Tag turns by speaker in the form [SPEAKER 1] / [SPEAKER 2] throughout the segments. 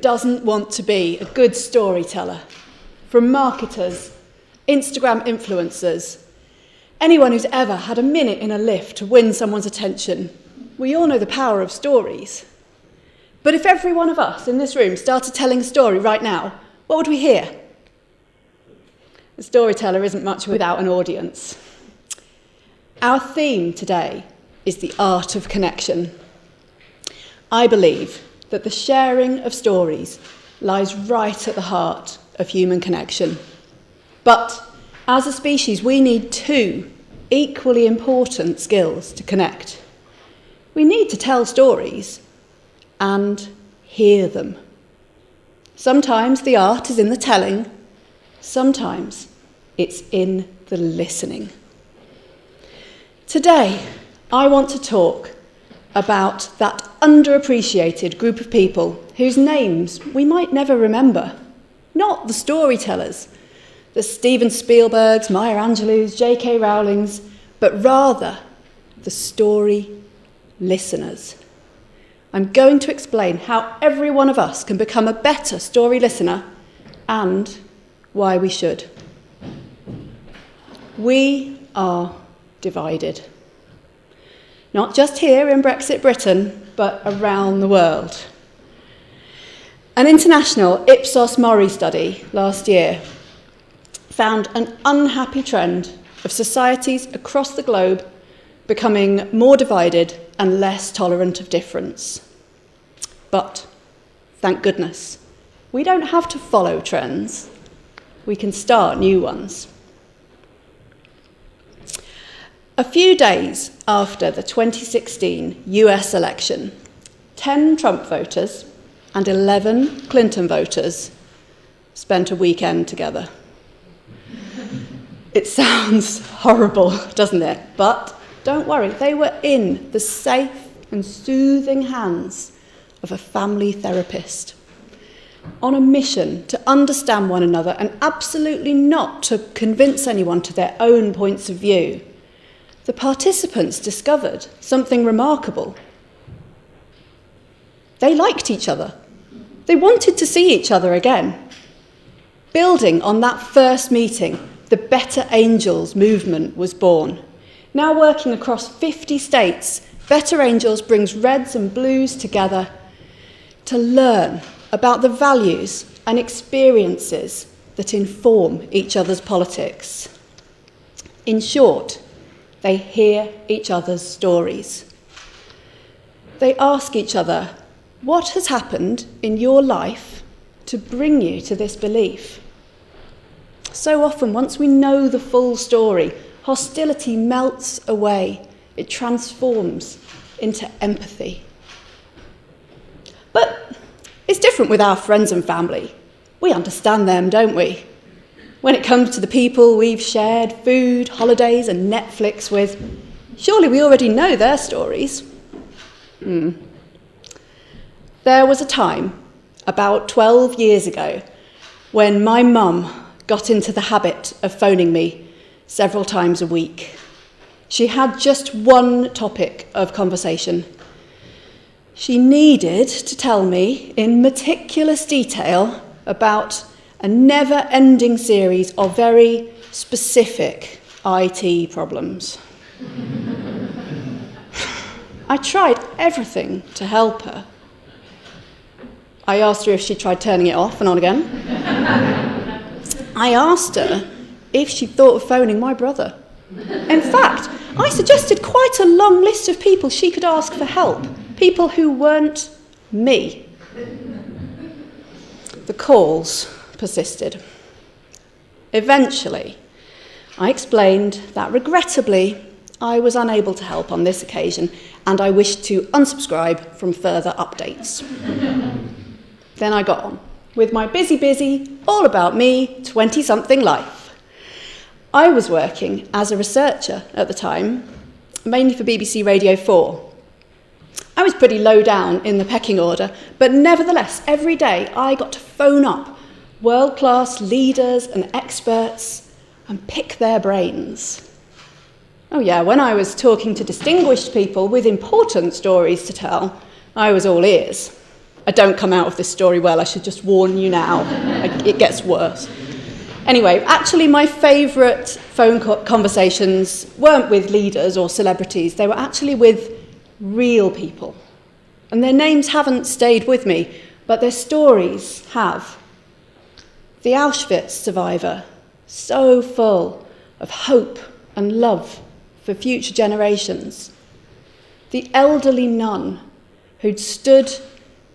[SPEAKER 1] doesn't want to be a good storyteller? From marketers, Instagram influencers, anyone who's ever had a minute in a lift to win someone's attention. We all know the power of stories. But if every one of us in this room started telling a story right now, what would we hear? A storyteller isn't much without an audience. Our theme today is the art of connection. I believe that the sharing of stories lies right at the heart of human connection. But as a species, we need two equally important skills to connect. We need to tell stories and hear them. Sometimes the art is in the telling, sometimes it's in the listening. Today, I want to talk about that underappreciated group of people whose names we might never remember. Not the storytellers, the Steven Spielbergs, Maya Angelou's, J.K. Rowling's, but rather the story listeners. I'm going to explain how every one of us can become a better story listener and why we should. We are divided. Not just here in Brexit Britain, but around the world. An international Ipsos Mori study last year found an unhappy trend of societies across the globe becoming more divided and less tolerant of difference. But, thank goodness, we don't have to follow trends. We can start new ones. A few days after the 2016 US election, 10 Trump voters and 11 Clinton voters spent a weekend together. It sounds horrible, doesn't it? But don't worry, they were in the safe and soothing hands of a family therapist, on a mission to understand one another and absolutely not to convince anyone to their own points of view. The participants discovered something remarkable. They liked each other. They wanted to see each other again. Building on that first meeting, the Better Angels movement was born. Now working across 50 states, Better Angels brings reds and blues together to learn about the values and experiences that inform each other's politics. In short, they hear each other's stories. They ask each other, what has happened in your life to bring you to this belief? So often, once we know the full story, hostility melts away. It transforms into empathy. But it's different with our friends and family. We understand them, don't we? When it comes to the people we've shared food, holidays and Netflix with, surely we already know their stories. There was a time, about 12 years ago, when my mum got into the habit of phoning me several times a week. She had just one topic of conversation. She needed to tell me in meticulous detail about a never-ending series of very specific IT problems. I tried everything to help her. I asked her if she tried turning it off and on again. I asked her if she thought of phoning my brother. In fact, I suggested quite a long list of people she could ask for help, people who weren't me. The calls persisted. Eventually, I explained that regrettably, I was unable to help on this occasion and I wished to unsubscribe from further updates. Then I got on with my busy, all about me, 20-something life. I was working as a researcher at the time, mainly for BBC Radio 4. I was pretty low down in the pecking order, but nevertheless, every day I got to phone up world-class leaders and experts and pick their brains. Oh yeah, when I was talking to distinguished people with important stories to tell, I was all ears. I don't come out of this story well, I should just warn you now. It gets worse. Anyway, actually my favourite phone conversations weren't with leaders or celebrities, they were actually with real people. And their names haven't stayed with me, but their stories have. The Auschwitz survivor, so full of hope and love for future generations. The elderly nun who'd stood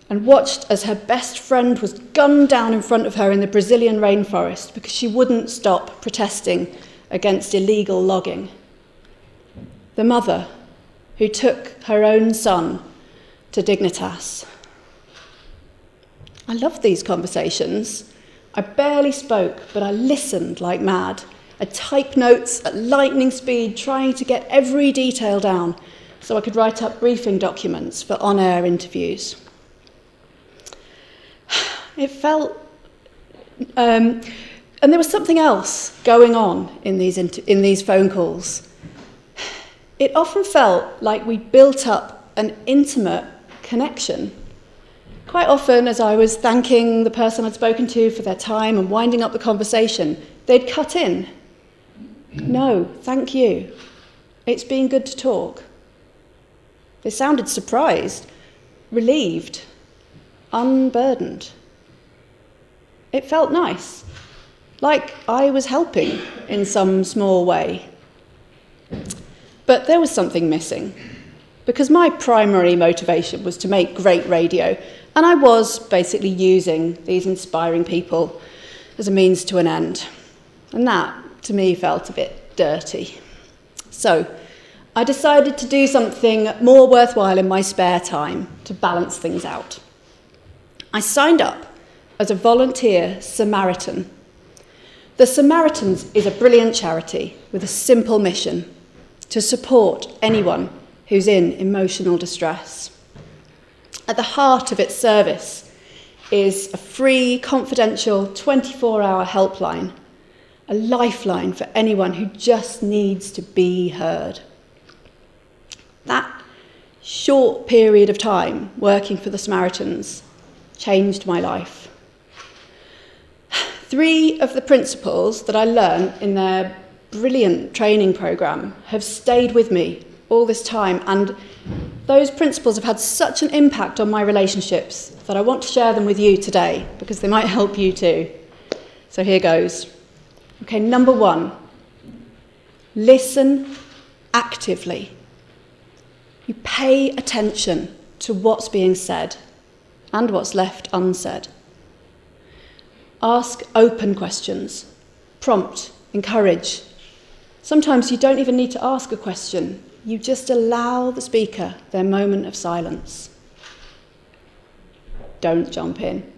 [SPEAKER 1] and watched as her best friend was gunned down in front of her in the Brazilian rainforest because she wouldn't stop protesting against illegal logging. The mother who took her own son to Dignitas. I loved these conversations. I barely spoke, but I listened like mad. I typed notes at lightning speed, trying to get every detail down so I could write up briefing documents for on-air interviews. It felt, and there was something else going on in these phone calls. It often felt like we built up an intimate connection. Quite often, as I was thanking the person I'd spoken to for their time and winding up the conversation, they'd cut in. No, thank you. It's been good to talk. They sounded surprised, relieved, unburdened. It felt nice, like I was helping in some small way. But there was something missing, because my primary motivation was to make great radio, and I was basically using these inspiring people as a means to an end. And that, to me, felt a bit dirty. So I decided to do something more worthwhile in my spare time to balance things out. I signed up as a volunteer Samaritan. The Samaritans is a brilliant charity with a simple mission: to support anyone who's in emotional distress. At the heart of its service is a free, confidential, 24-hour helpline, a lifeline for anyone who just needs to be heard. That short period of time working for the Samaritans changed my life. 3 of the principles that I learned in their brilliant training program have stayed with me all this time, and those principles have had such an impact on my relationships that I want to share them with you today because they might help you too. So here goes. Okay, number 1, listen actively. You pay attention to what's being said and what's left unsaid. Ask open questions, prompt, encourage. Sometimes you don't even need to ask a question. You just allow the speaker their moment of silence. Don't jump in.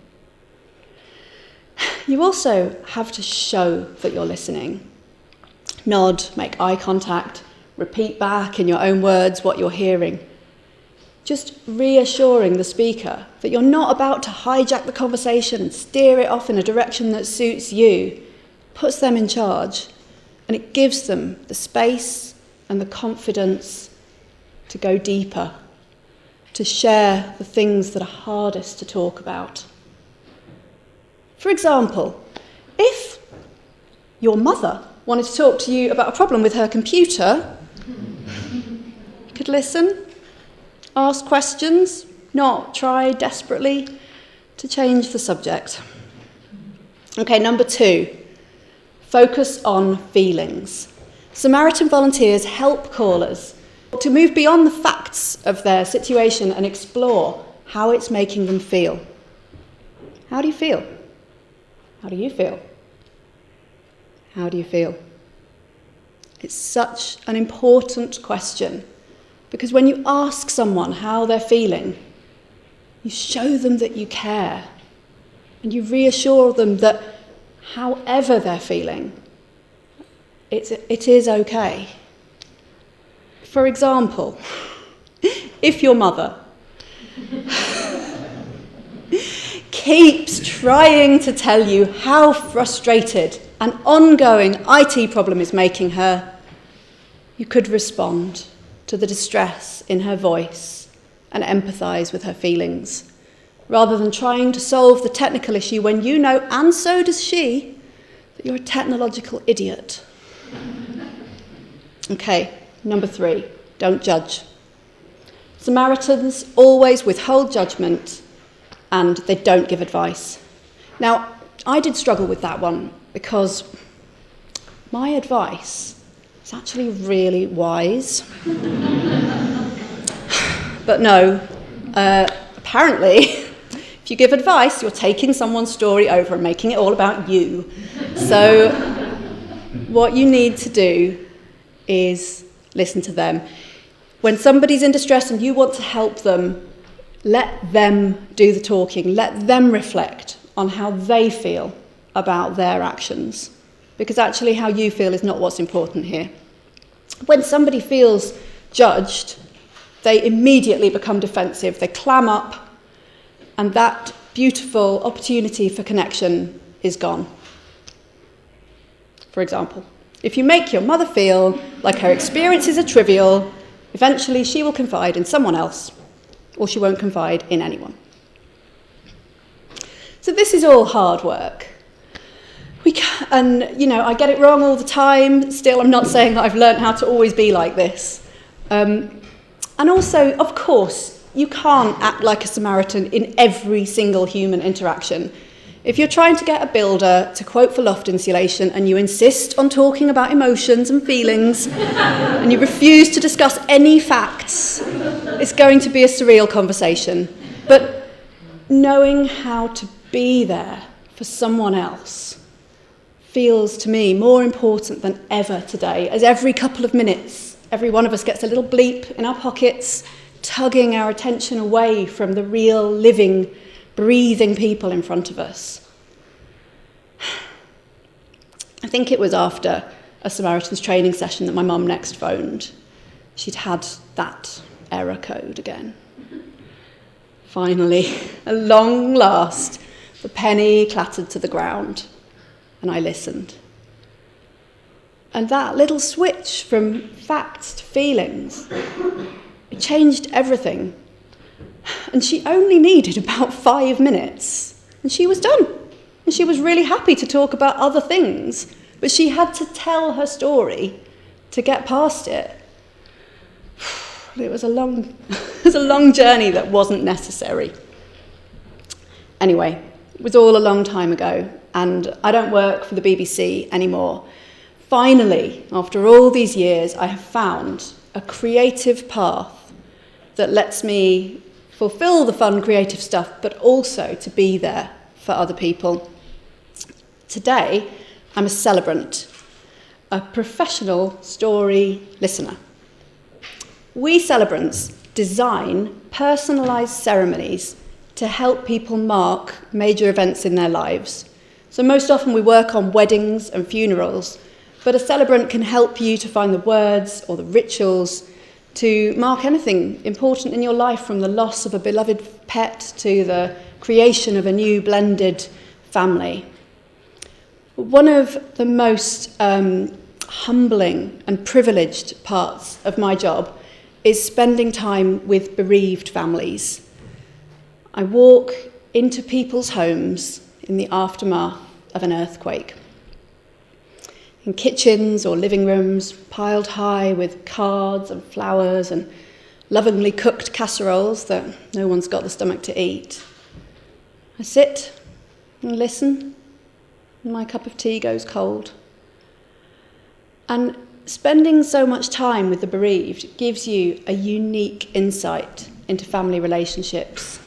[SPEAKER 1] You also have to show that you're listening. Nod, make eye contact, repeat back in your own words what you're hearing. Just reassuring the speaker that you're not about to hijack the conversation and steer it off in a direction that suits you puts them in charge, and it gives them the space and the confidence to go deeper, to share the things that are hardest to talk about. For example, if your mother wanted to talk to you about a problem with her computer, you could listen, ask questions, not try desperately to change the subject. Okay, number 2, focus on feelings. Samaritan volunteers help callers to move beyond the facts of their situation and explore how it's making them feel. How do you feel? How do you feel? How do you feel? It's such an important question, because when you ask someone how they're feeling, you show them that you care, and you reassure them that however they're feeling, it is okay. For example, if your mother keeps trying to tell you how frustrated an ongoing IT problem is making her, you could respond to the distress in her voice and empathise with her feelings. rather than trying to solve the technical issue when you know, and so does she, that you're a technological idiot. Okay, number 3, don't judge. Samaritans always withhold judgment and they don't give advice. Now, I did struggle with that one because my advice is actually really wise. But no, apparently, if you give advice, you're taking someone's story over and making it all about you. So what you need to do is listen to them. When somebody's in distress and you want to help them, let them do the talking. Let them reflect on how they feel about their actions. Because actually how you feel is not what's important here. When somebody feels judged, they immediately become defensive. They clam up, and that beautiful opportunity for connection is gone. For example, if you make your mother feel like her experiences are trivial, eventually she will confide in someone else, or she won't confide in anyone. So this is all hard work. I get it wrong all the time. Still, I'm not saying that I've learned how to always be like this. And also, of course, you can't act like a Samaritan in every single human interaction. If you're trying to get a builder to quote for loft insulation and you insist on talking about emotions and feelings and you refuse to discuss any facts, it's going to be a surreal conversation. But knowing how to be there for someone else feels to me more important than ever today, as every couple of minutes, every one of us gets a little bleep in our pockets, tugging our attention away from the real, living, breathing people in front of us. I think it was after a Samaritans training session that my mum next phoned. She'd had that error code again. Finally, at long last, the penny clattered to the ground, and I listened. And that little switch from facts to feelings, it changed everything. And she only needed about 5 minutes, and she was done. And she was really happy to talk about other things, but she had to tell her story to get past it. It was a long journey that wasn't necessary. Anyway, it was all a long time ago, and I don't work for the BBC anymore. Finally, after all these years, I have found a creative path that lets me fulfill the fun, creative stuff, but also to be there for other people. Today, I'm a celebrant, a professional story listener. We celebrants design personalised ceremonies to help people mark major events in their lives. So most often we work on weddings and funerals, but a celebrant can help you to find the words or the rituals to mark anything important in your life, from the loss of a beloved pet to the creation of a new blended family. One of the most humbling and privileged parts of my job is spending time with bereaved families. I walk into people's homes in the aftermath of an earthquake. In kitchens or living rooms, piled high with cards and flowers and lovingly cooked casseroles that no one's got the stomach to eat. I sit and listen, and my cup of tea goes cold. And spending so much time with the bereaved gives you a unique insight into family relationships.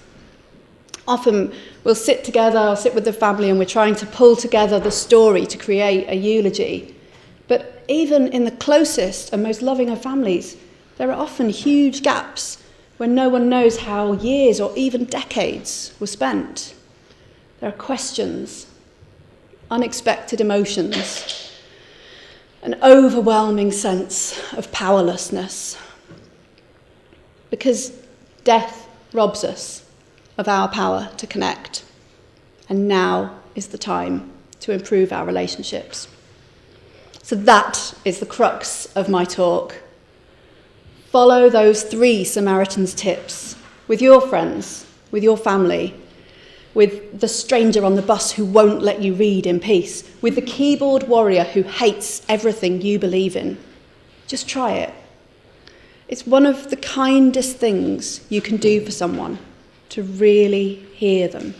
[SPEAKER 1] Often we'll sit together, I'll sit with the family, and we're trying to pull together the story to create a eulogy. But even in the closest and most loving of families, there are often huge gaps when no one knows how years or even decades were spent. There are questions, unexpected emotions, an overwhelming sense of powerlessness. Because death robs us of our power to connect. And now is the time to improve our relationships. So that is the crux of my talk. Follow those 3 Samaritans tips with your friends, with your family, with the stranger on the bus who won't let you read in peace, with the keyboard warrior who hates everything you believe in. Just try it. It's one of the kindest things you can do for someone, to really hear them.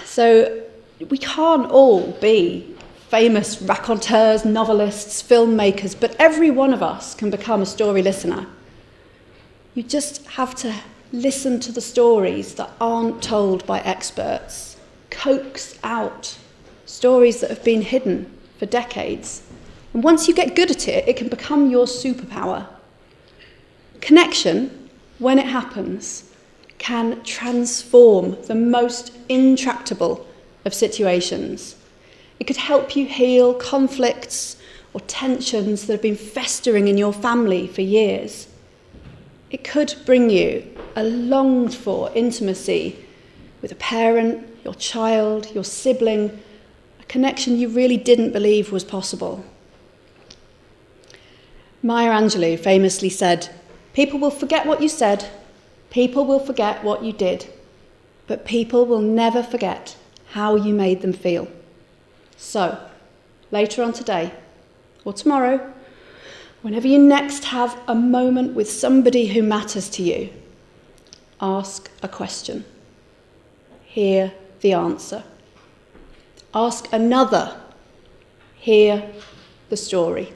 [SPEAKER 1] So we can't all be famous raconteurs, novelists, filmmakers, but every one of us can become a story listener. You just have to listen to the stories that aren't told by experts, coax out stories that have been hidden for decades. And once you get good at it, it can become your superpower. Connection, when it happens, can transform the most intractable of situations. It could help you heal conflicts or tensions that have been festering in your family for years. It could bring you a longed-for intimacy with a parent, your child, your sibling, a connection you really didn't believe was possible. Maya Angelou famously said, "People will forget what you said, people will forget what you did, but people will never forget how you made them feel." So, later on today, or tomorrow, whenever you next have a moment with somebody who matters to you, ask a question. Hear the answer. Ask another. Hear the story.